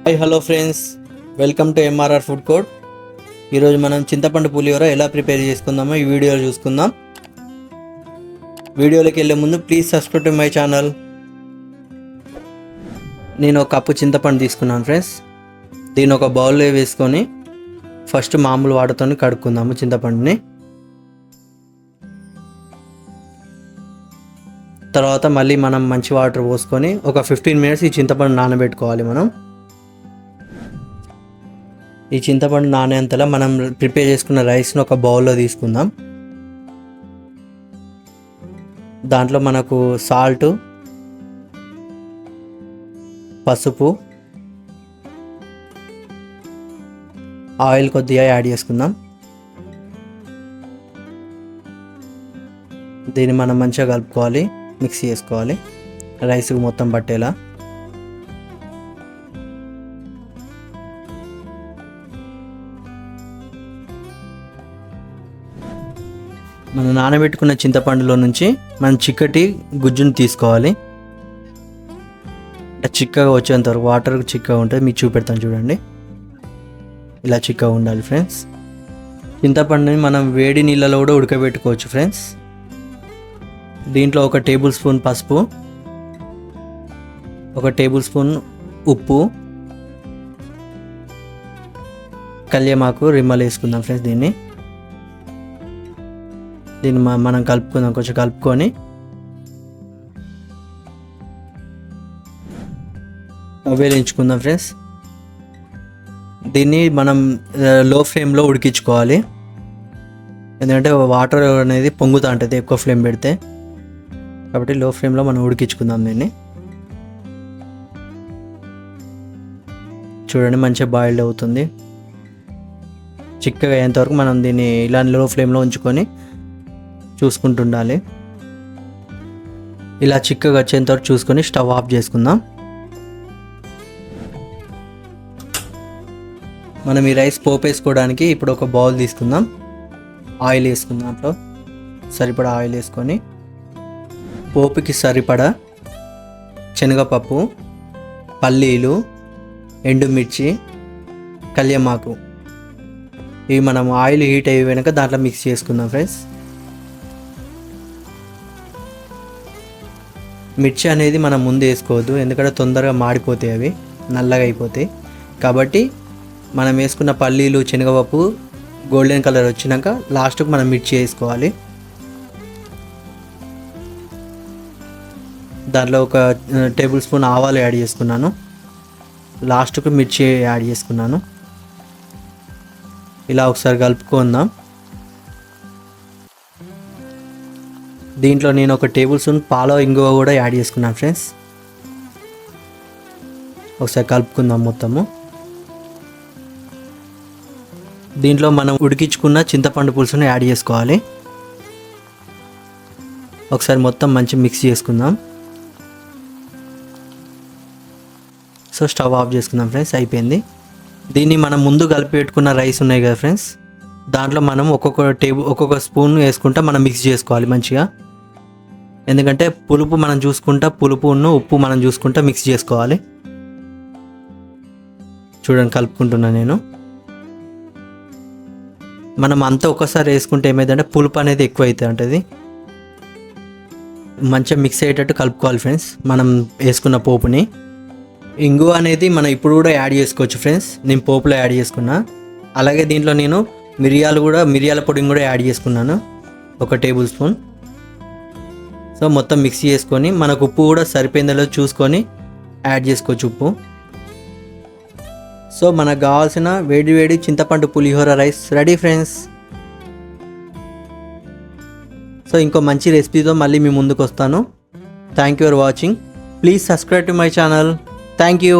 Hi hello friends, welcome to MRR food court. ఈరోజు మనం చింతపండు పులిహోర ఎలా ప్రిపేర్ చేసుకుందామో ఈ వీడియోలో చూసుకుందాం. వీడియోలోకి వెళ్ళే ముందు please subscribe to my channel. నేను ఒక కప్పు చింతపండు తీసుకున్నాను ఫ్రెండ్స్. దీన్ని ఒక బౌల్లో వేసుకొని ఫస్ట్ మామూలు వాటర్తో కడుక్కుందాము చింతపండుని. తర్వాత మళ్ళీ మనం మంచి వాటర్ పోసుకొని ఒక 15 మినిట్స్ ఈ చింతపండు నానబెట్టుకోవాలి. మనం ఈ చింతపండు నానేంతలో మనం ప్రిపేర్ చేసుకున్న రైస్ని ఒక బౌల్లో తీసుకుందాం. దాంట్లో మనకు సాల్ట్, పసుపు, ఆయిల్ కొద్దిగా యాడ్ చేసుకుందాం. దీన్ని మనం మంచిగా కలుపుకోవాలి, మిక్స్ చేసుకోవాలి రైస్కి మొత్తం పట్టేలా. మనం నానబెట్టుకున్న చింతపండులో నుంచి మనం చిక్కటి గుజ్జును తీసుకోవాలి. చిక్కగా వచ్చేంత వరకు వాటర్ చిక్కగా ఉంటుంది. మీకు చూపెడతాను చూడండి, ఇలా చిక్కగా ఉండాలి ఫ్రెండ్స్. చింతపండుని మనం వేడి నీళ్ళలో కూడా ఉడకబెట్టుకోవచ్చు ఫ్రెండ్స్. దీంట్లో 1 టేబుల్ స్పూన్ పసుపు, 1 టేబుల్ స్పూన్ ఉప్పు, కల్యమాకు రిమ్మలు వేసుకుందాం ఫ్రెండ్స్. దీన్ని మనం కలుపుకుందాం. కొంచెం కలుపుకొని వేయించుకుందాం ఫ్రెండ్స్. దీన్ని మనం లో ఫ్లేమ్లో ఉడికించుకోవాలి, ఎందుకంటే వాటర్ అనేది పొంగుతూ ఉంటుంది ఎక్కువ ఫ్లేమ్ పెడితే. కాబట్టి లో ఫ్లేమ్లో మనం ఉడికించుకుందాం దీన్ని. చూడండి, మంచిగా బాయిల్డ్ అవుతుంది. చిక్కగా అయ్యేంతవరకు మనం దీన్ని ఇలా లో ఫ్లేమ్లో ఉంచుకొని చూసుకుంటుండాలి. ఇలా చిక్కగా వచ్చేంతవరకు చూసుకొని స్టవ్ ఆఫ్ చేసుకుందాం. మనం ఈ రైస్ పోపు వేసుకోవడానికి ఇప్పుడు ఒక బౌల్ తీసుకుందాం. ఆయిల్ వేసుకుందాం. దాంట్లో సరిపడా ఆయిల్ వేసుకొని పోపుకి సరిపడా శనగపప్పు, పల్లీలు, ఎండుమిర్చి, కల్యమాకు ఇవి మనం ఆయిల్ హీట్ అయిపోయాక దాంట్లో మిక్స్ చేసుకుందాం ఫ్రెండ్స్. మిర్చి అనేది మనం ముందు వేసుకోవద్దు, ఎందుకంటే తొందరగా మాడిపోతాయి, అవి నల్లగా అయిపోతాయి. కాబట్టి మనం వేసుకున్న పల్లీలు, శనగపప్పు గోల్డెన్ కలర్ వచ్చినాక లాస్ట్కి మనం మిర్చి వేసుకోవాలి. దాంట్లో 1 టేబుల్ స్పూన్ ఆవాలు యాడ్ చేసుకున్నాను. లాస్ట్కి మిర్చి యాడ్ చేసుకున్నాను. ఇలా ఒకసారి కలుపుకుందాం. దీంట్లో నేను 1 టేబుల్ స్పూన్ పాల ఇంగువ కూడా యాడ్ చేసుకున్నాను ఫ్రెండ్స్. ఒకసారి కలుపుకుందాం మొత్తము. దీంట్లో మనం ఉడికించుకున్న చింతపండు పులుసును యాడ్ చేసుకోవాలి. ఒకసారి మొత్తం మంచి మిక్స్ చేసుకుందాం. సో స్టవ్ ఆఫ్ చేసుకుందాం ఫ్రెండ్స్. అయిపోయింది. దీన్ని మనం ముందు కలిపి పెట్టుకున్న రైస్ ఉన్నాయి కదా ఫ్రెండ్స్, దాంట్లో మనం ఒక్కొక్క స్పూన్ వేసుకుంటా మనం మిక్స్ చేసుకోవాలి మంచిగా. ఎందుకంటే పులుపు మనం చూసుకుంటా, పులుపును ఉప్పు మనం చూసుకుంటా మిక్స్ చేసుకోవాలి. చూడండి, కలుపుకుంటున్నా నేను. మనం అంతా ఒక్కసారి వేసుకుంటే ఏమైందంటే పులుపు అనేది ఎక్కువ అవుతుంది ఉంటుంది. మంచిగా మిక్స్ అయ్యేటట్టు కలుపుకోవాలి ఫ్రెండ్స్ మనం వేసుకున్న పోపుని. ఇంగువ అనేది మనం ఇప్పుడు కూడా యాడ్ చేసుకోవచ్చు ఫ్రెండ్స్. నేను పోపులో యాడ్ చేసుకున్నా. అలాగే దీంట్లో నేను మిరియాల పొడిని కూడా యాడ్ చేసుకున్నాను, 1 టేబుల్ స్పూన్. సో మొత్తం మిక్స్ చేసుకొని మనకు ఉప్పు కూడా సరిపోయిందో చూసుకొని యాడ్ చేసుకోవచ్చు ఉప్పు. సో మనకు కావాల్సిన వేడి చింతపండు పులిహోర రైస్ రెడీ ఫ్రెండ్స్. సో ఇంకో మంచి రెసిపీతో మళ్ళీ మీ ముందుకు వస్తాను. Thank you for watching. Please subscribe to my channel. Thank you.